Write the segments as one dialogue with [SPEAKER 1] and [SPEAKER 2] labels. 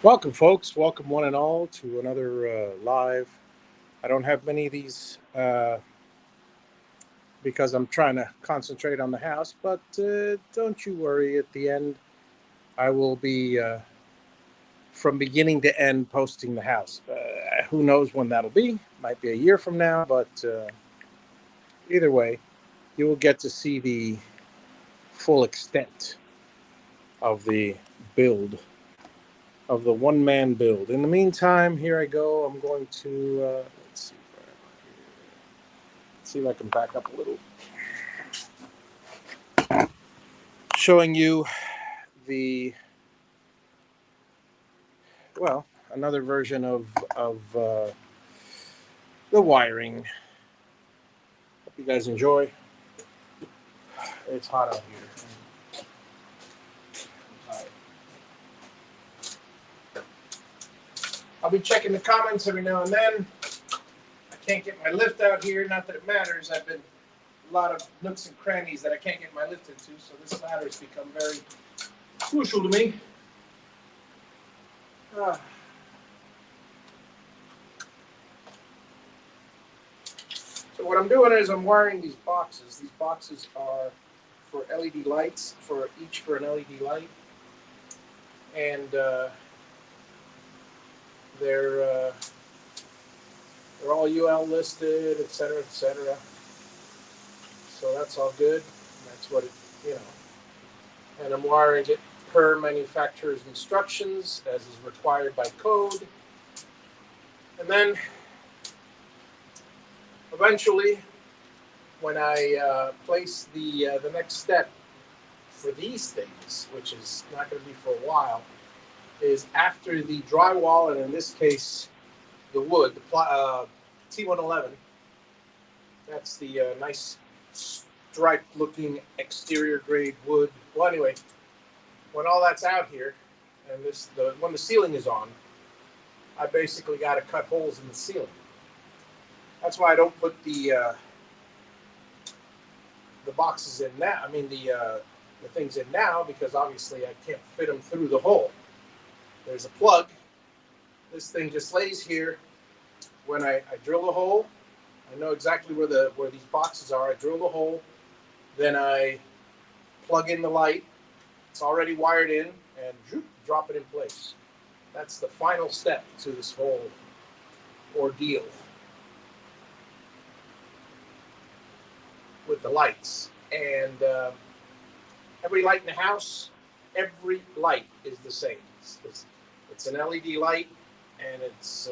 [SPEAKER 1] Welcome, folks. Welcome, one and all, to another live. I don't have many of these because I'm trying to concentrate on the house, but don't you worry. At the end, I will be, from beginning to end, posting the house. Who knows when that'll be? Might be a year from now, but either way, you will get to see the full extent of the build, of the one man build. In the meantime, here I go. I'm going to, let's see. See if I can back up a little. Showing you the, well, another version of the wiring. Hope you guys enjoy. It's hot out here. I'll be checking the comments every now and then. I can't get my lift out here. Not that it matters. I've been a lot of nooks and crannies that I can't get my lift into, so this ladder has become very crucial to me. So what I'm doing is I'm wiring these boxes. These boxes are for LED lights, each for an LED light, and they're all UL listed, etc., etc. So that's all good. That's what it. And I'm wiring it per manufacturer's instructions, as is required by code. And then eventually, when I place the next step for these things, which is not going to be for a while, is after the drywall, and in this case, the wood, the T111. That's the nice striped-looking exterior grade wood. Well, anyway, when all that's out here, and when the ceiling is on, I basically got to cut holes in the ceiling. That's why I don't put the boxes in now. I mean the things in now, because obviously I can't fit them through the hole. There's a plug. This thing just lays here. When I drill a hole, I know exactly where these boxes are. I drill the hole, then I plug in the light. It's already wired in, and drop it in place. That's the final step to this whole ordeal with the lights. And every light in the house, every light is the same. It's an LED light, and it's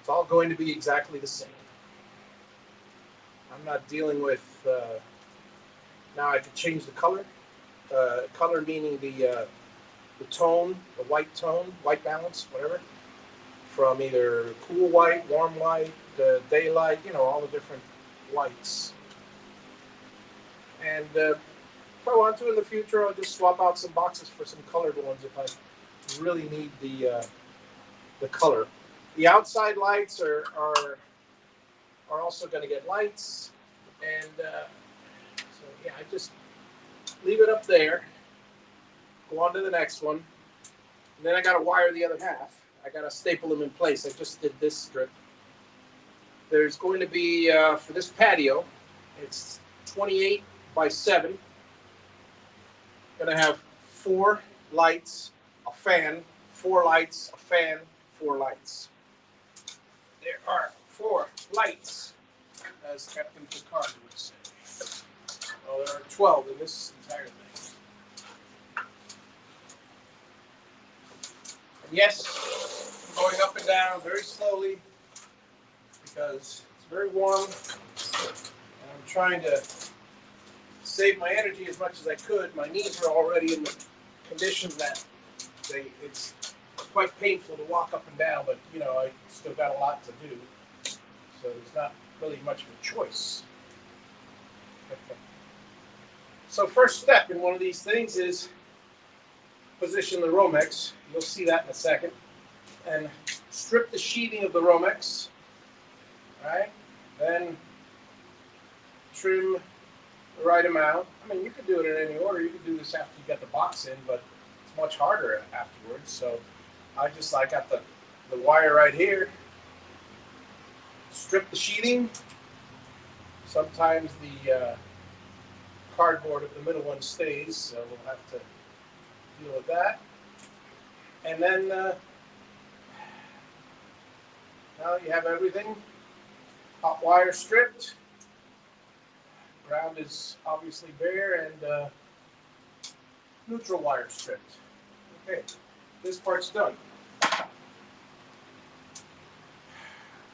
[SPEAKER 1] all going to be exactly the same. I'm not dealing with, now I can change the color. Color meaning the tone, the white balance, whatever, from either cool white, warm white, daylight, all the different whites. And if I want to in the future, I'll just swap out some boxes for some colored ones if I really need the color. The outside lights are also going to get lights, and so yeah, I just leave it up there, go on to the next one, and then I got to wire the other half. I got to staple them in place. I just did this strip. There's going to be, for this patio, it's 28 by 7. Going to have 4 lights, a fan, 4 lights, a fan, 4 lights. There are 4 lights, as Captain Picard would say. Well, there are 12 in this entire thing. And yes, I'm going up and down very slowly because it's very warm, and I'm trying to save my energy as much as I could. My knees are already in the condition that it's quite painful to walk up and down, but I still got a lot to do, so there's not really much of a choice. So first step in one of these things is position the Romex. You'll see that in a second. And strip the sheathing of the Romex. All right? Then trim the right amount. I mean, you could do it in any order. You could do this after you get the box in, but it's much harder afterwards. So I got the wire right here. Strip the sheeting. Sometimes the cardboard of the middle one stays, so we'll have to deal with that. And then now you have everything. Hot wire stripped. Ground is obviously bare, and neutral wire stripped. Okay, this part's done. The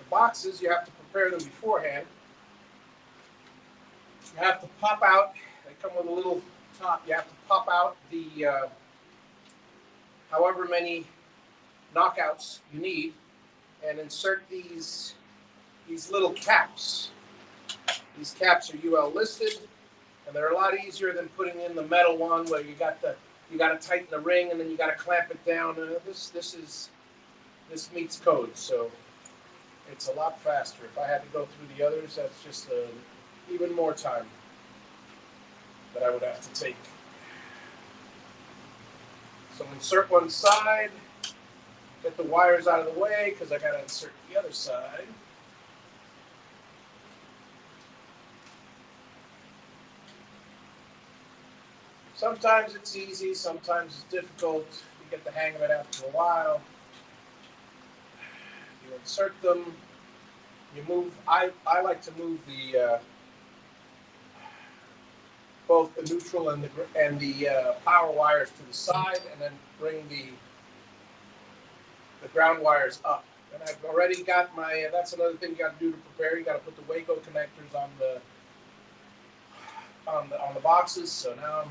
[SPEAKER 1] boxes, you have to prepare them beforehand. You have to pop out, they come with a little top, you have to pop out the however many knockouts you need and insert these little caps. These caps are UL listed, and they're a lot easier than putting in the metal one where you got to tighten the ring and then you got to clamp it down. This meets code, so it's a lot faster. If I had to go through the others, that's just even more time that I would have to take. So insert one side, get the wires out of the way because I got to insert the other side. Sometimes it's easy, sometimes it's difficult. You get the hang of it after a while. You insert them. You move. I like to move the both the neutral and the power wires to the side, and then bring the ground wires up. And I've already got my. That's another thing you got to do to prepare. You got to put the Waco connectors on the boxes. So now I'm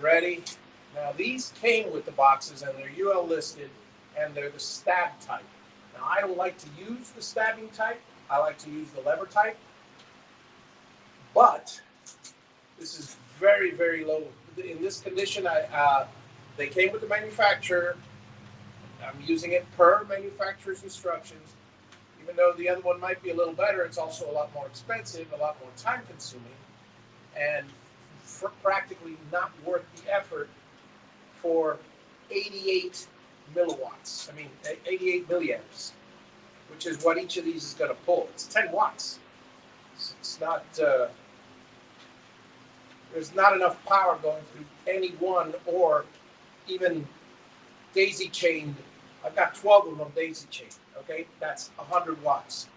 [SPEAKER 1] ready. Now these came with the boxes, and they're UL listed, and they're the stab type. Now I don't like to use the stabbing type. I like to use the lever type. But this is very, very low. In this condition, they came with the manufacturer. I'm using it per manufacturer's instructions. Even though the other one might be a little better, it's also a lot more expensive, a lot more time consuming, and practically not worth the effort for 88 milliwatts. I mean, 88 milliamps, which is what each of these is going to pull. It's 10 watts. It's not, there's not enough power going through any one, or even daisy chained. I've got 12 of them daisy chained. Okay, that's 100 watts.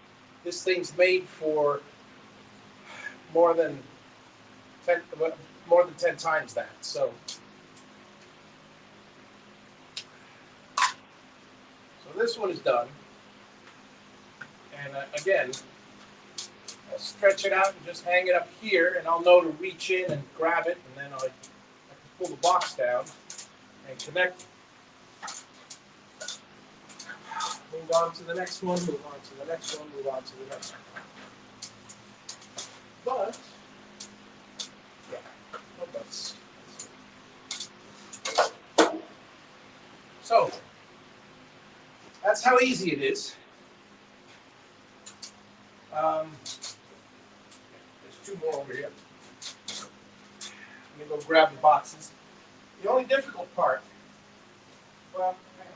[SPEAKER 1] This thing's made for more than 10 times that. So this one is done. And again, I'll stretch it out and just hang it up here, and I'll know to reach in and grab it, and then I can pull the box down and connect. Move on to the next one, move on to the next one, move on to the next one. But, yeah, no buts. So, that's how easy it is. There's two more over here. Let me go grab the boxes. The only difficult part, well, hang on.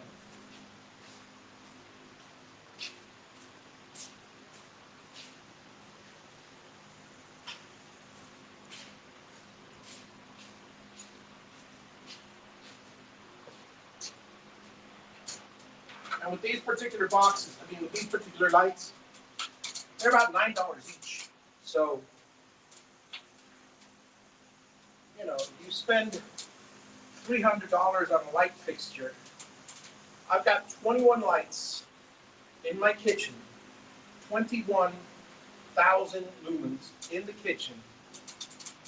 [SPEAKER 1] And with these particular boxes, with these particular lights, they're about $9 each. So, you spend $300 on a light fixture. I've got 21 lights in my kitchen, 21,000 lumens in the kitchen,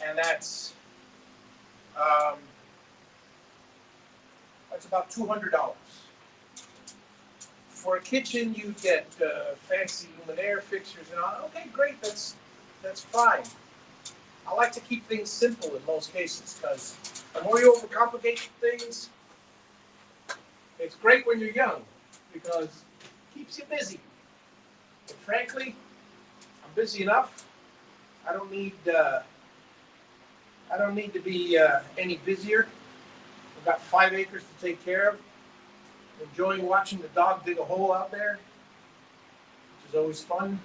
[SPEAKER 1] and that's about $200. For a kitchen, you get fancy luminaire fixtures and all. Okay, great, that's fine. I like to keep things simple in most cases, because the more you overcomplicate things, it's great when you're young because it keeps you busy. But frankly, I'm busy enough. I don't need to be any busier. I've got 5 acres to take care of. Enjoying watching the dog dig a hole out there, which is always fun.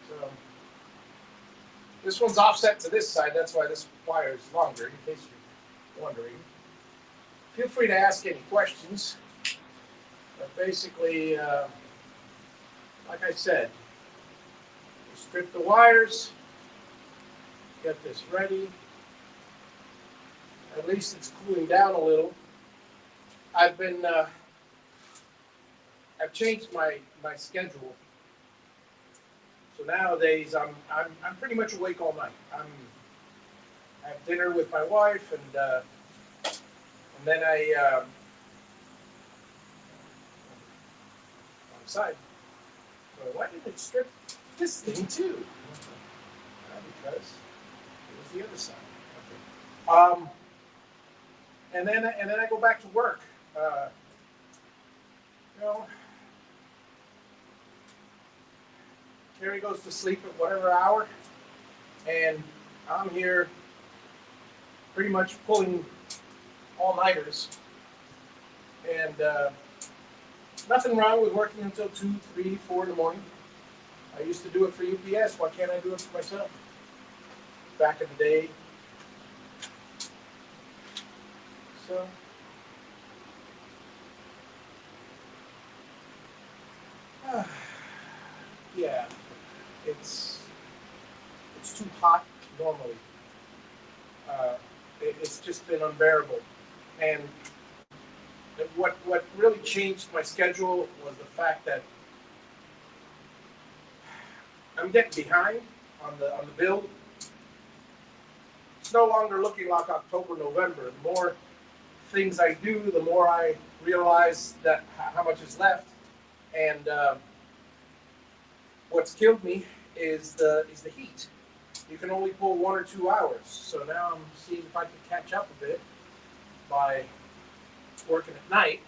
[SPEAKER 1] So this one's offset to this side. That's why this wire is longer, in case you're wondering. Feel free to ask any questions. But basically, like I said, you strip the wires, get this ready. At least it's cooling down a little. I've changed my schedule. So nowadays I'm pretty much awake all night. I have dinner with my wife, and then I outside. So why didn't it strip this thing too? Because it was the other side. Okay. And then I go back to work. You know, Carrie goes to sleep at whatever hour, and I'm here pretty much pulling all-nighters. And nothing wrong with working until 2, 3, 4 in the morning. I used to do it for UPS. Why can't I do it for myself? Back in the day. So yeah, it's too hot normally. It's just been unbearable. And what really changed my schedule was the fact that I'm getting behind on the build. It's no longer looking like October, November. The more things I do, the more I realize that how much is left. And what's killed me is the heat. You can only pull 1 or 2 hours. So now I'm seeing if I can catch up a bit by working at night.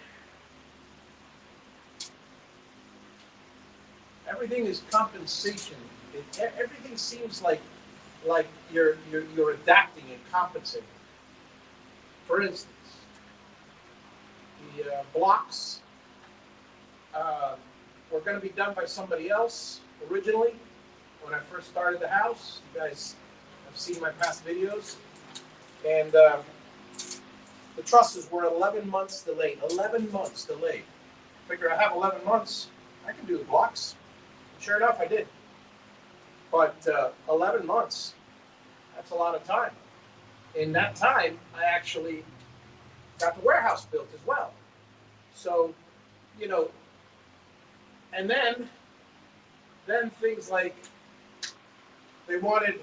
[SPEAKER 1] Everything is compensation. Everything seems like you're adapting and compensating. For instance, the blocks were going to be done by somebody else originally when I first started the house. You guys have seen my past videos. And the trusses were 11 months delayed. 11 months delayed. Figure I have 11 months, I can do the blocks. And sure enough, I did. But 11 months, that's a lot of time. In that time, I actually got the warehouse built as well. So, you know, and then things like they wanted,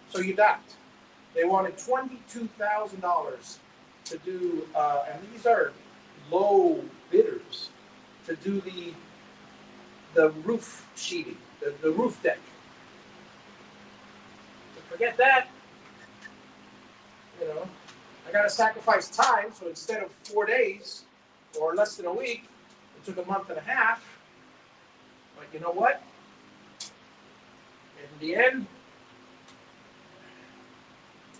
[SPEAKER 1] so you adapt. They wanted $22,000 to do, and these are low bidders, to do the roof sheeting, the roof deck. So forget that. You know, I got to sacrifice time, so instead of 4 days or less than a week, it took a month and a half. But you know what? In the end,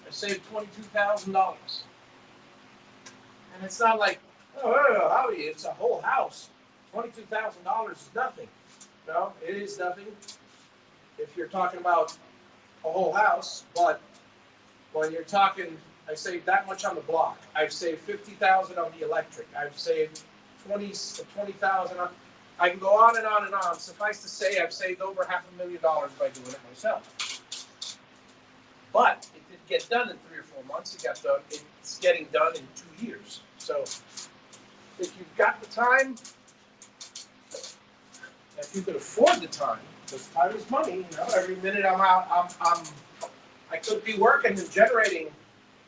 [SPEAKER 1] I saved $22,000. And it's not like, oh, howdy, it's a whole house. $22,000 is nothing. No, it is nothing if you're talking about a whole house. But when you're talking, I saved that much on the block. I've saved $50,000 on the electric. I've saved $20,000 on. I can go on and on and on. Suffice to say, I've saved over $500,000 by doing it myself. But it didn't get done in 3 or 4 months. It got done. It's getting done in 2 years. So if you've got the time, if you can afford the time, because time is money. You know, every minute I'm out, I could be working and generating,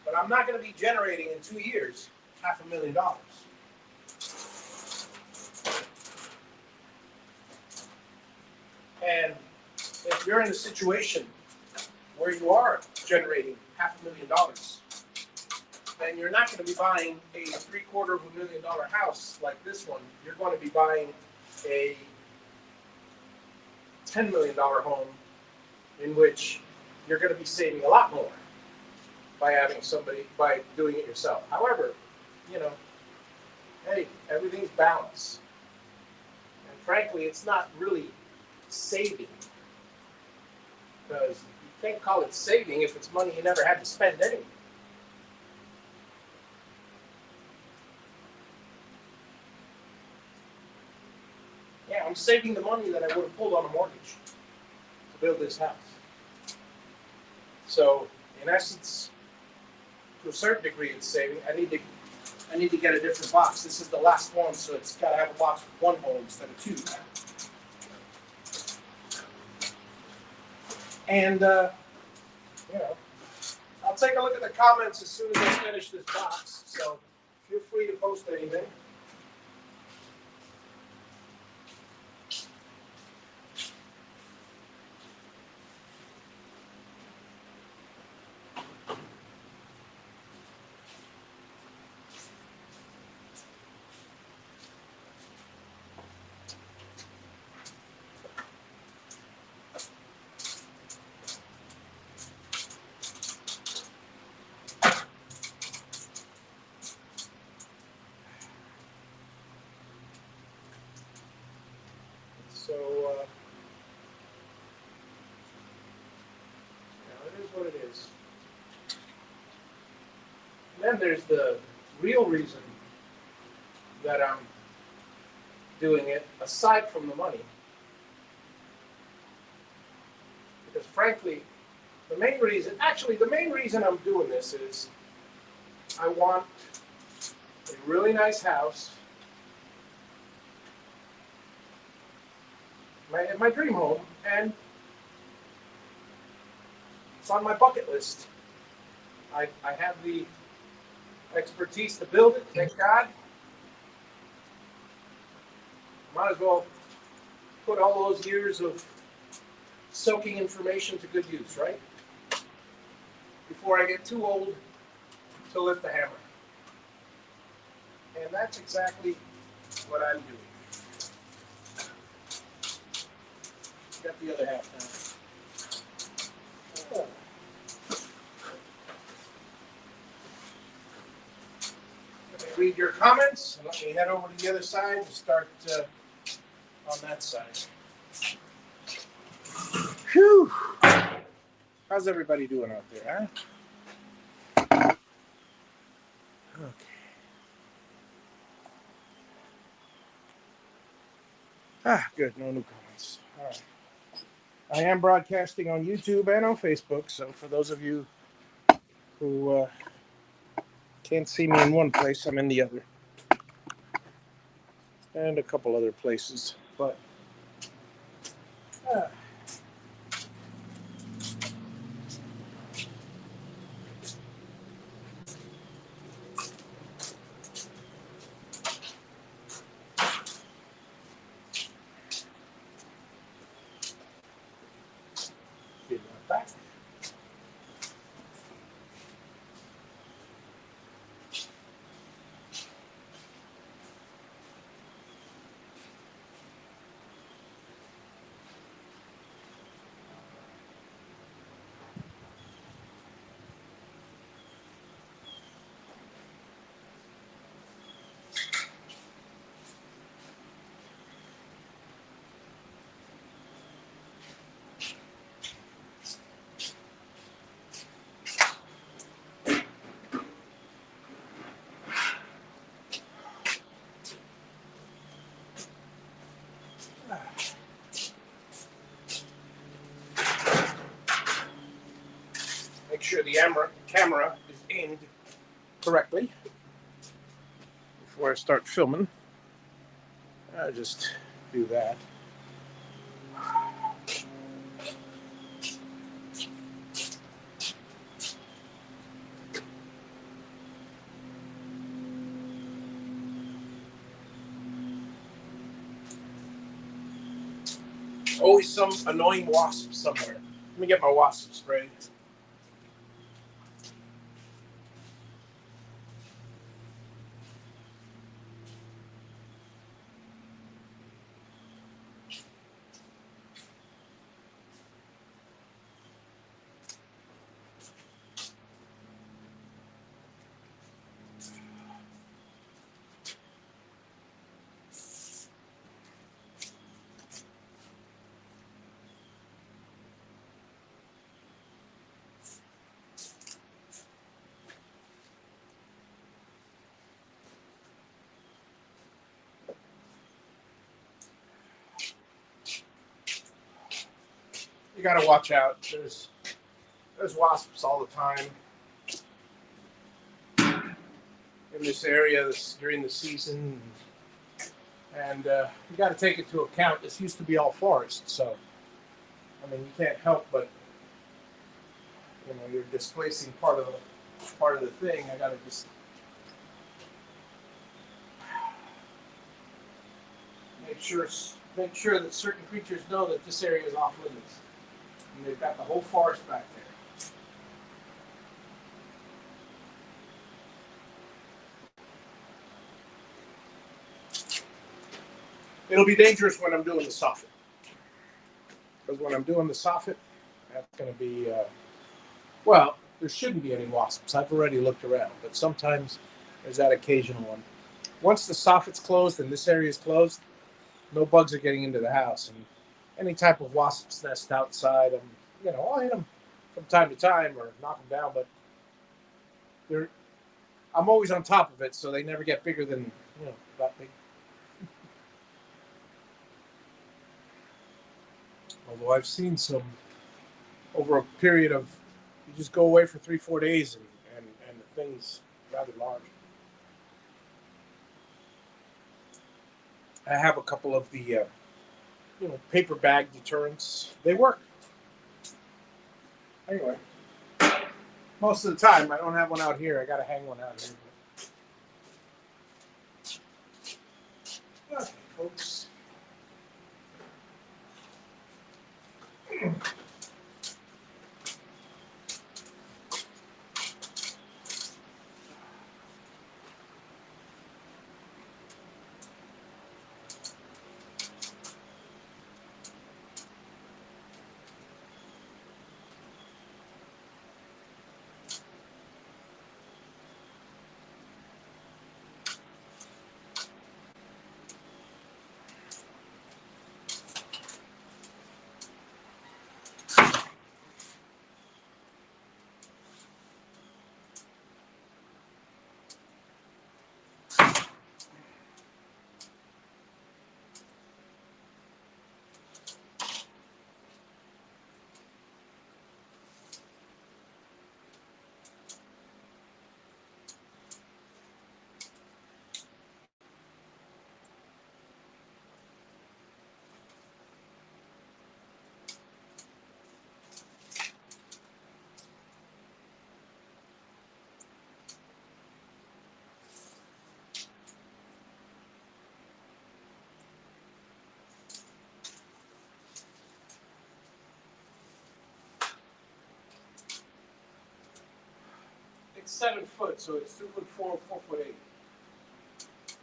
[SPEAKER 1] but I'm not going to be generating in 2 years $500,000. And if you're in a situation where you are generating $500,000, then you're not going to be buying a $750,000 house like this one. You're going to be buying a $10 million home in which you're going to be saving a lot more by having somebody, by doing it yourself. However, you know, hey, everything's balanced. And frankly, it's not really saving, because you can't call it saving if it's money you never had to spend anyway. Yeah, I'm saving the money that I would have pulled on a mortgage to build this house. So, in essence, to a certain degree, it's saving. I need to get a different box. This is the last one, so it's got to have a box with one hole instead of two. And you know, I'll take a look at the comments as soon as I finish this box. So feel free to post anything. So, it is what it is. And then there's the real reason that I'm doing it, aside from the money. Because frankly, the main reason I'm doing this is I want a really nice house, my dream home, and it's on my bucket list. I have the expertise to build it, thank God. Might as well put all those years of soaking information to good use, right? Before I get too old to lift the hammer. And that's exactly what I'm doing. Got the other half now. Oh. Let me read your comments, and let me head over to the other side and start on that side. Whew. How's everybody doing out there, huh? Okay. Good. No new comments. All right. I am broadcasting on YouTube and on Facebook, so for those of you who can't see me in one place, I'm in the other. And a couple other places. But get back. Make sure the camera is aimed correctly before I start filming. I'll just do that. Always some annoying wasp somewhere. Let me get my wasp spray. you got to watch out. There's wasps all the time in this area during the season, and you got to take it to account. This used to be all forest, so I mean you can't help but you're displacing part of the thing. I got to just make sure that certain creatures know that this area is off limits. And they've got the whole forest back there. It'll be dangerous when I'm doing the soffit. Because when I'm doing the soffit, that's going to be, well, there shouldn't be any wasps. I've already looked around, but sometimes there's that occasional one. Once the soffit's closed and this area is closed, no bugs are getting into the house. And any type of wasp's nest outside, I'll hit them from time to time or knock them down, but I'm always on top of it, so they never get bigger than, that big. Although I've seen some over a period of, you just go away for 3-4 days and the thing's rather large. I have a couple of the, paper bag deterrents. They work. Anyway, most of the time, I don't have one out here. I got to hang one out here. Okay, folks. It's 7 foot, so it's 2'4", 4'8".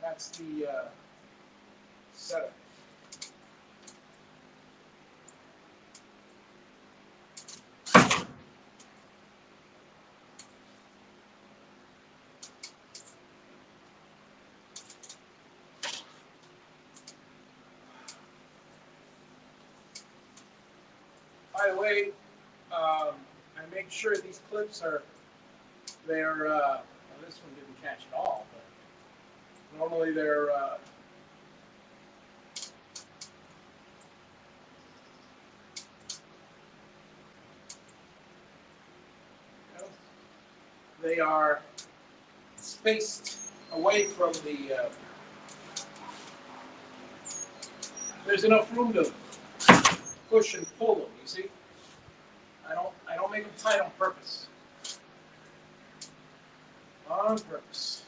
[SPEAKER 1] That's the setup. By the way, I make sure these clips well, this one didn't catch at all, but normally they are spaced away from the, there's enough room to push and pull them, you see? I don't make them tight on purpose. On purpose.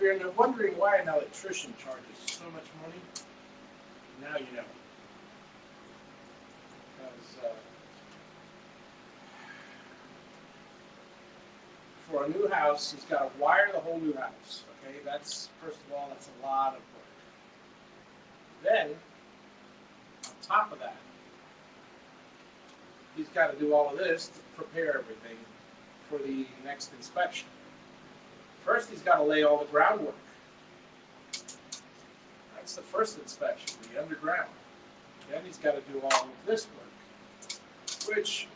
[SPEAKER 1] if you're wondering why an electrician charges so much money, now you know. Because for a new house, he's got to wire the whole new house. Okay, that's, first of all, that's a lot of work. Then, on top of that, he's got to do all of this to prepare everything for the next inspection. First, he's got to lay all the groundwork. That's the first inspection, the underground. Then he's got to do all of this work, which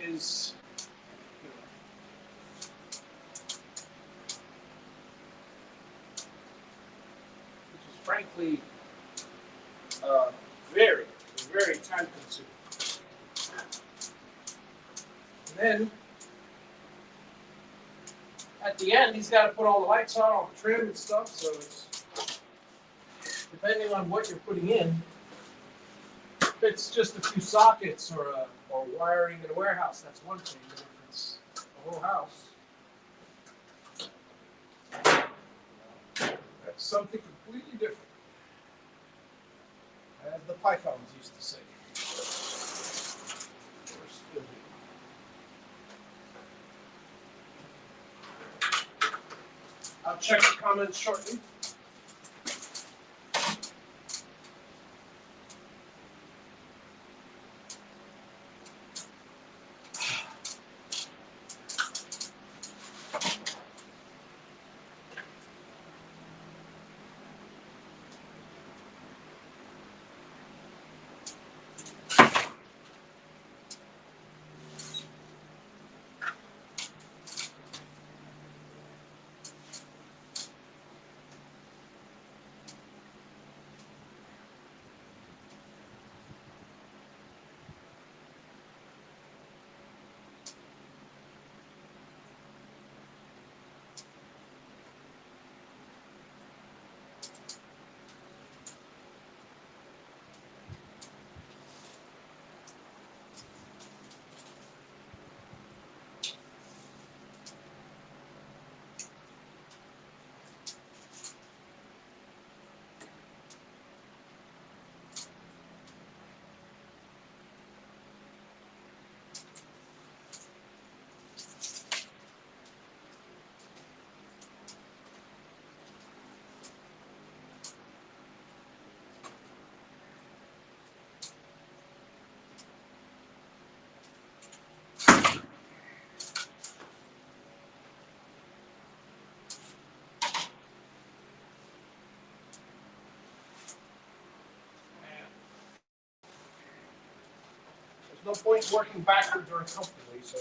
[SPEAKER 1] is, frankly very, very time consuming. And then at the end, he's got to put all the lights on, all the trim and stuff. So it's, depending on what you're putting in, if it's just a few sockets or wiring in a warehouse, that's one thing. But if it's a whole house, that's something completely different. As the pythons used to say. I'll check the comments shortly. There's no point working backwards or uncomfortably, so.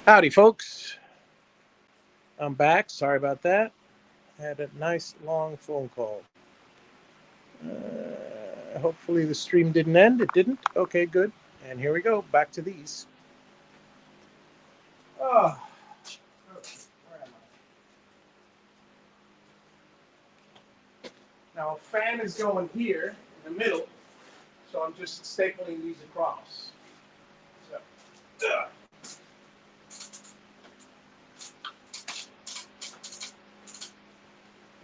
[SPEAKER 1] Howdy, folks. I'm back. Sorry about that. Had a nice long phone call. Hopefully, the stream didn't end. It didn't. Okay, good. And here we go. Back to these. Oh, where am I? Now, a fan is going here in the middle, so I'm just stapling these across. So,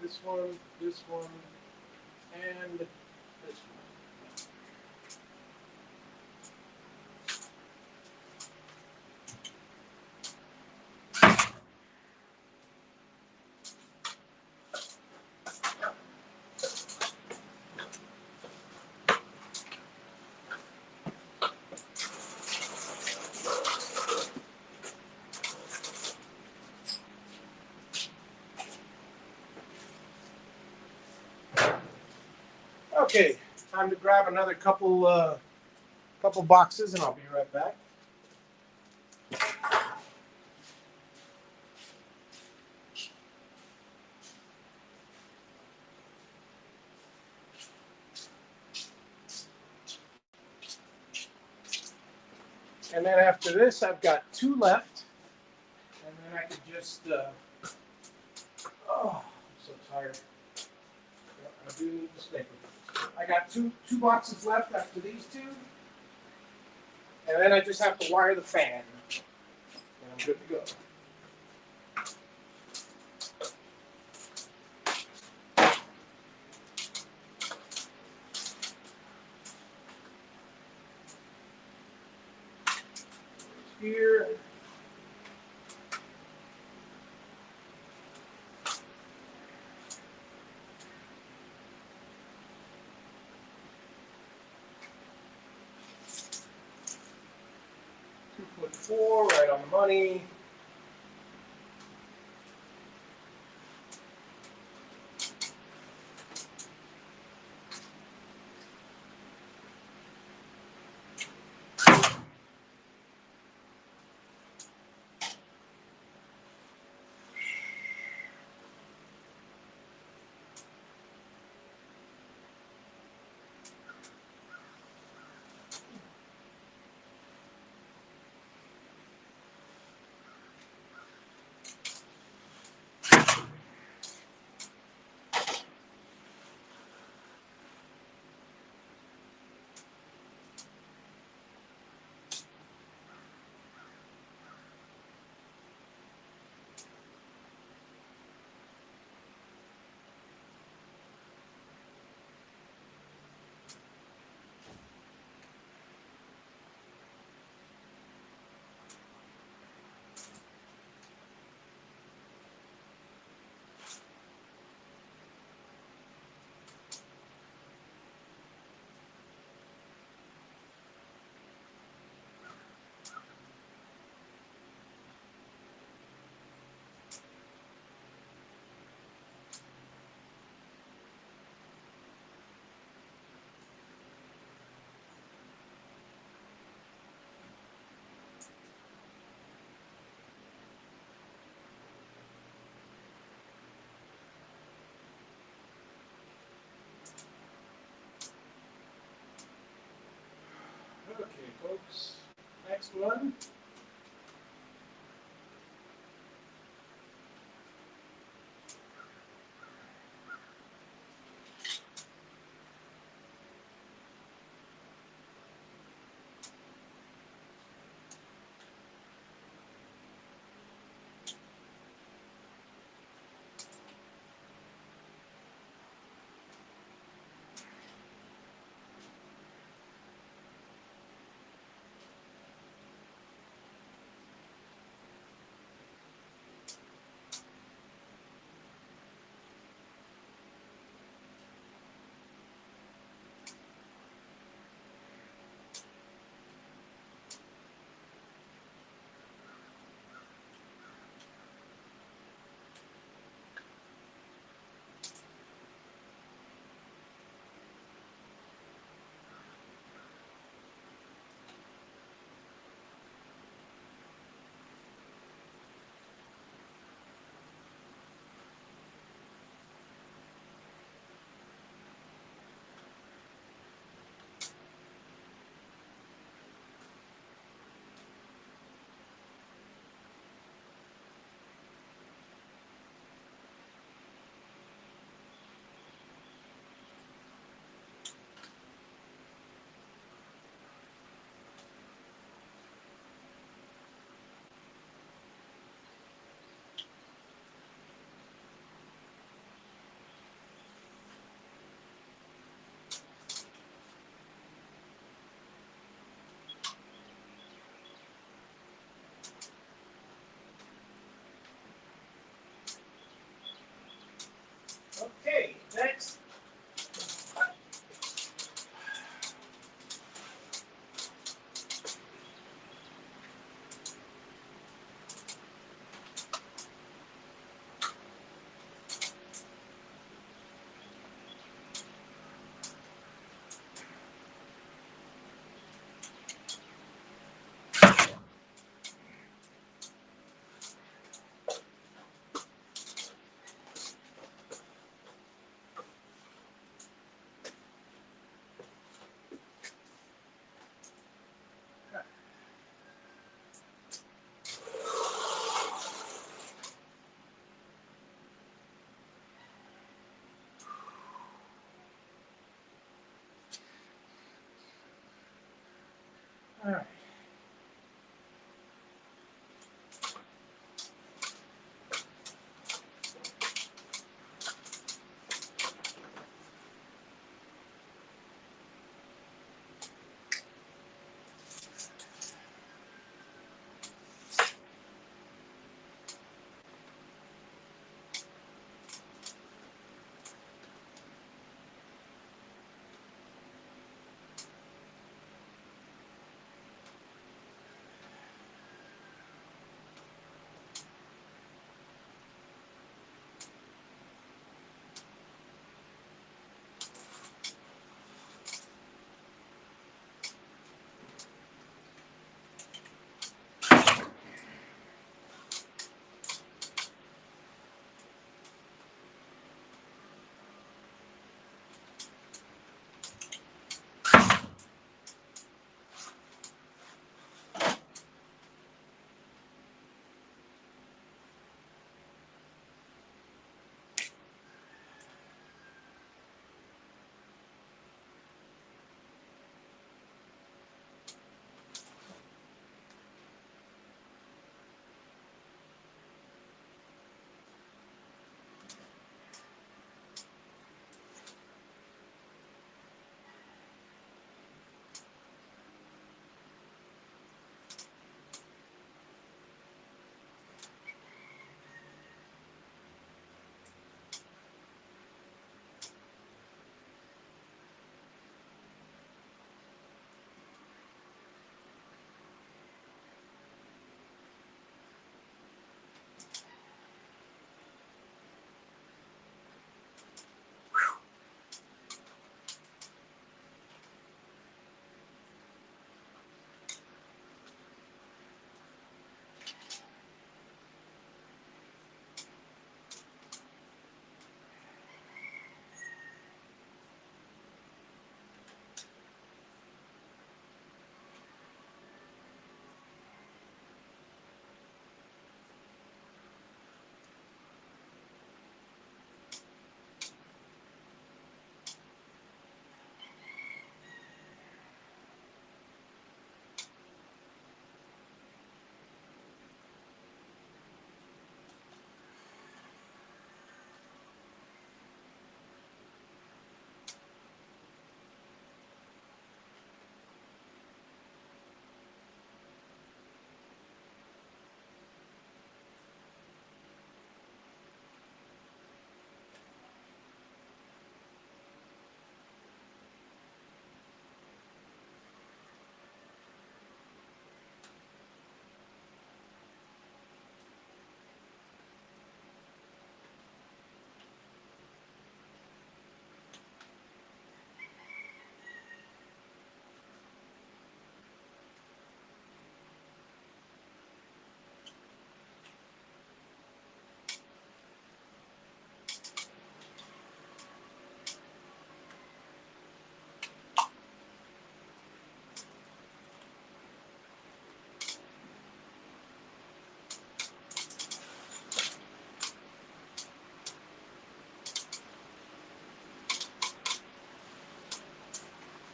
[SPEAKER 1] this one, and this one. Okay, time to grab another couple boxes, and I'll be right back. And then after this, I've got 2 left, and then I could just. Oh, I'm so tired. I do need the stapler. I got two boxes left after these 2, and then I just have to wire the fan, and I'm good to go. Here. $2'4", right on the money. Okay, folks. Next one. All right.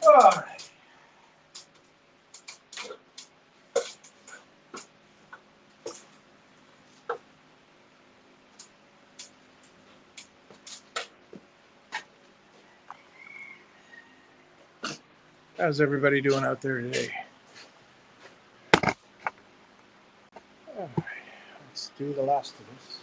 [SPEAKER 1] All right. How's everybody doing out there today? All right. Let's do the last of this.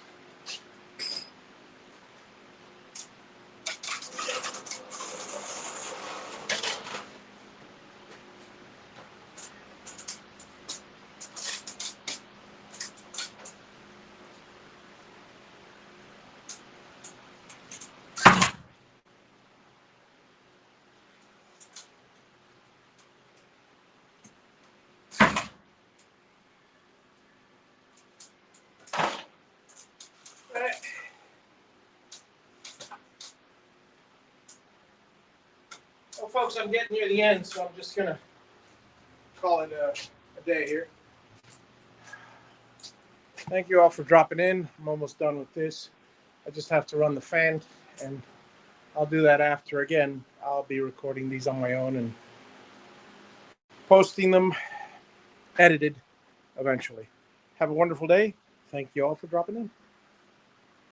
[SPEAKER 1] All right. Well, folks, I'm getting near the end, so I'm just going to call it a day here. Thank you all for dropping in. I'm almost done with this. I just have to run the fan, and I'll do that after. Again, I'll be recording these on my own and posting them edited eventually. Have a wonderful day. Thank you all for dropping in.